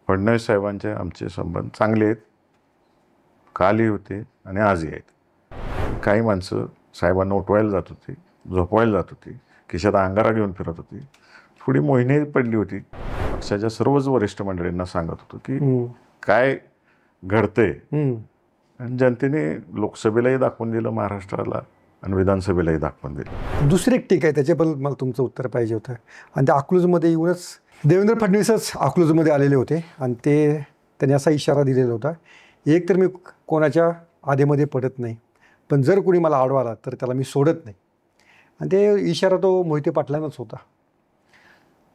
फडणवीस साहेबांचे आमचे संबंध चांगले आहेत, कालही होते आणि आजही आहेत. काही माणसं साहेबांना उठवायला जात होती, झोपवायला जात होती, खिशात अंगारा घेऊन फिरत होती. थोडी मोहिनी पडली होती. पक्षाच्या सर्वच वरिष्ठ मंडळींना सांगत होतो की काय घडतंय. आणि जनतेने लोकसभेलाही दाखवून दिलं महाराष्ट्राला आणि विधानसभेलाही दाखवून दिलं. दुसरी एक टीक आहे, त्याच्याबद्दल मला तुमचं उत्तर पाहिजे होतं. आणि त्या अकलूजमध्ये येऊनच देवेंद्र फडणवीसच अकलूजमध्ये आलेले होते आणि त्यांनी असा इशारा दिलेला होता, एक तर मी कोणाच्या आधेमध्ये पडत नाही, पण जर कोणी मला आडवा तर त्याला मी सोडत नाही. आणि ते इशारा तो मोहिते पाटलांनाच होता.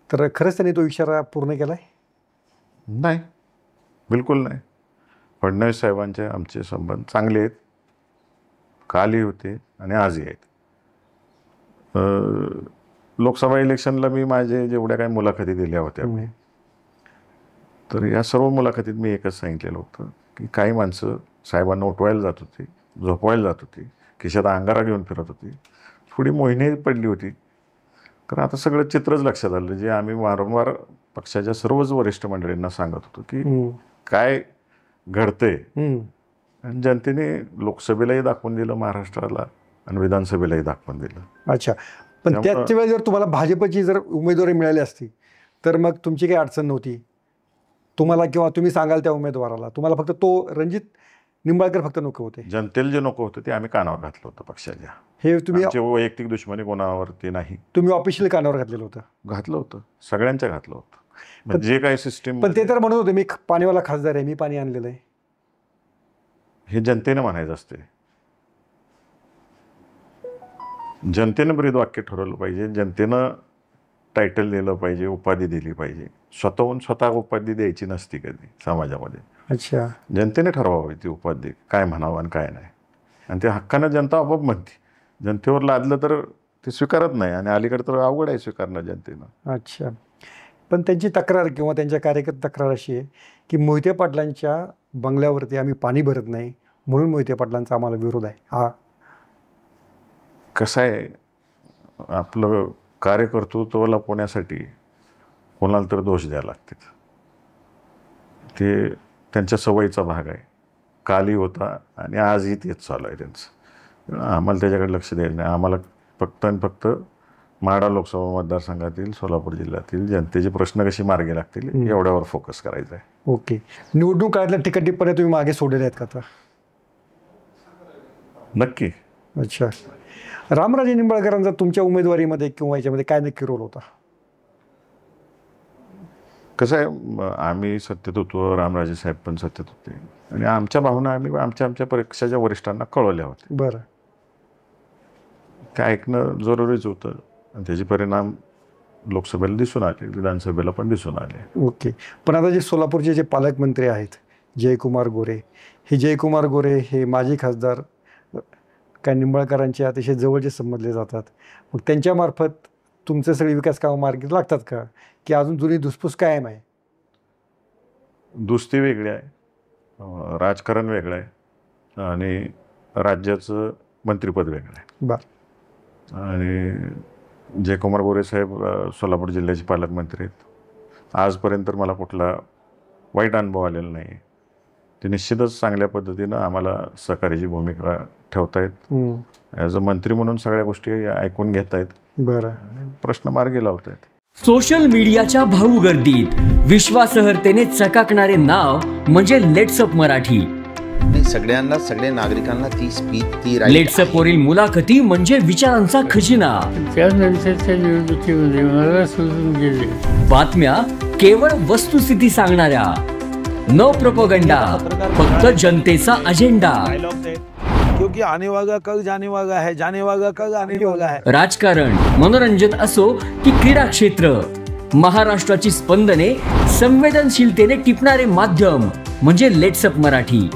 तर खरंच त्यांनी तो इशारा पूर्ण केला आहे? नाही, बिलकुल नाही. फडणवीस साहेबांचे आमचे संबंध चांगले आहेत, कालही होते आणि आजही आहेत. लोकसभा इलेक्शनला मी माझे जेवढ्या काही मुलाखती दिल्या होत्या तर या सर्व मुलाखतीत मी एकच सांगितलेलं होतं की काही माणसं साहेबांना उठवायला जात होती, झोपवायला जात होती, खिशात अंगारा घेऊन फिरत होती. थोडी मोहिनी पडली होती. कारण आता सगळं चित्रच लक्षात आलं, जे आम्ही वारंवार पक्षाच्या सर्वच वरिष्ठ मंडळींना सांगत होतो की काय घडतंय. आणि जनतेने लोकसभेलाही दाखवून दिलं महाराष्ट्राला आणि विधानसभेलाही दाखवून दिलं. अच्छा, पण त्याच वेळेस जर तुम्हाला भाजपची जर उमेदवारी मिळाली असती तर मग तुमची काही अडचण नव्हती तुम्हाला, किंवा तुम्ही सांगाल त्या उमेदवाराला, तुम्हाला फक्त तो रणजित निंबाळकर फक्त नको होते? जनतेला जे नको होतं ते आम्ही कानावर घातलं होतं पक्षाच्या. हे तुम्ही वैयक्तिक दुश्मनी कोणावरती नाही, तुम्ही ऑफिशियल कानावर घातलेलं होतं, सगळ्यांच्या घातलं होतं. जे काही सिस्टीम. पण ते तर म्हणत होते मी पाणीवाला खासदार आहे, मी पाणी आणलेलं आहे. हे जनतेनं म्हणायचं असते. जनतेनं ब्रीद वाक्य ठरवलं पाहिजे, जनतेनं टायटल दिलं पाहिजे, उपाधी दिली पाहिजे. स्वतःहून स्वतः उपाधी द्यायची नसती कधी समाजामध्ये. अच्छा, जनतेने ठरवावी ती उपाधी काय म्हणावं आणि काय नाही. आणि ते हक्कानं जनता आपोआप म्हणते. जनतेवर लादलं तर ते स्वीकारत नाही आणि अलीकडे तर अवघड आहे स्वीकारणं जनतेनं. अच्छा, पण त्यांची तक्रार किंवा त्यांच्या कार्यकर्ते तक्रार अशी आहे की मोहिते पाटलांच्या बंगल्यावरती आम्ही पाणी भरत नाही म्हणून मोहिते पाटलांचा आम्हाला विरोध आहे. हा कसं आहे, आपलं कार्यकर्तृत्व लपवण्यासाठी कोणाला तर दोष द्यायला लागते. ते त्यांच्या सवयीचा भाग आहे. कालही होता आणि आजही तेच चालू आहे त्यांचं. आम्हाला त्याच्याकडे लक्ष द्यायला नाही. आम्हाला फक्त आणि फक्त माढा लोकसभा मतदारसंघातील सोलापूर जिल्ह्यातील जनतेचे प्रश्न कसे मार्गी लागतील एवढ्यावर फोकस करायचा आहे. ओके, निवडणूक काळातल्या तिकट टिप्पण्या तुम्ही मागे सोडलेल्या आहेत का आता? नक्की. अच्छा, रामराजे निंबाळकरांचा तुमच्या उमेदवारीमध्ये किंवा याच्यामध्ये काय नक्की रोल होता? कसं आहे, आम्ही सत्तेत होतो, रामराजे साहेब पण सत्तेत होते आणि आमच्या भावना आम्ही आमच्या पक्षाच्या वरिष्ठांना कळवल्या होत्या. बरं, ते ऐकणं जरुरीच होतं आणि त्याचे परिणाम लोकसभेला दिसून आले, विधानसभेला पण दिसून आले. ओके, पण आता जे सोलापूरचे जे पालकमंत्री आहेत जयकुमार गोरे, हे माजी खासदार काय निंबाळकरांचे अतिशय जवळचे समजले जातात. मग त्यांच्यामार्फत तुमचे सगळे विकास कामं मार्गी लागतात का, की अजून जुनी धुसफूस कायम आहे? दुस्ती वेगळी आहे, राजकारण वेगळं आहे आणि राज्याचं मंत्रिपद वेगळं आहे. बरं. आणि जयकुमार गोरे साहेब सोलापूर जिल्ह्याचे पालकमंत्री आहेत. आजपर्यंत मला कुठला वाईट अनुभव आलेला नाही. ते निश्चितच चांगल्या पद्धतीनं आम्हाला सहकार्याची भूमिका ठेवतायत. ॲज अ मंत्री म्हणून सगळ्या गोष्टी ऐकून घेत आहेत. बरं, प्रश्न मार्गी लावत आहेत. सोशल मीडियाच्या भाऊ गर्दीत विश्वासार्हतेने चकाकणारे नाव म्हणजे लेट्सअप मराठी. सगळ्यांना, सगळ्या नागरिकांना ती स्पीच, ती लेट्सअप वरील मुलाखती म्हणजे विचारांचा खजिना. त्यानंतरच्या निवडणुकीमध्ये मला सोडून गेले. बातम्या केवळ वस्तुस्थिती सांगणाऱ्या, न प्रोपगंडा, फक्त जनतेचा अजेंडा. क्योंकि आने वाला कल जाने वाला है, जाने वाला कल आने वाला है. राजकारण, मनोरंजन असो की क्रीडा क्षेत्र, महाराष्ट्राची स्पंदने संवेदनशीलतेने टिपणारे माध्यम म्हणजे लेट्सअप मराठी.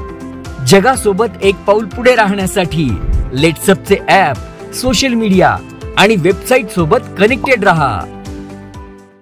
जगासोबत एक पाऊल पुढे राहण्यासाठी लेट्सअपचे ॲप, सोशल मीडिया आणि वेबसाईट सोबत कनेक्टेड रहा.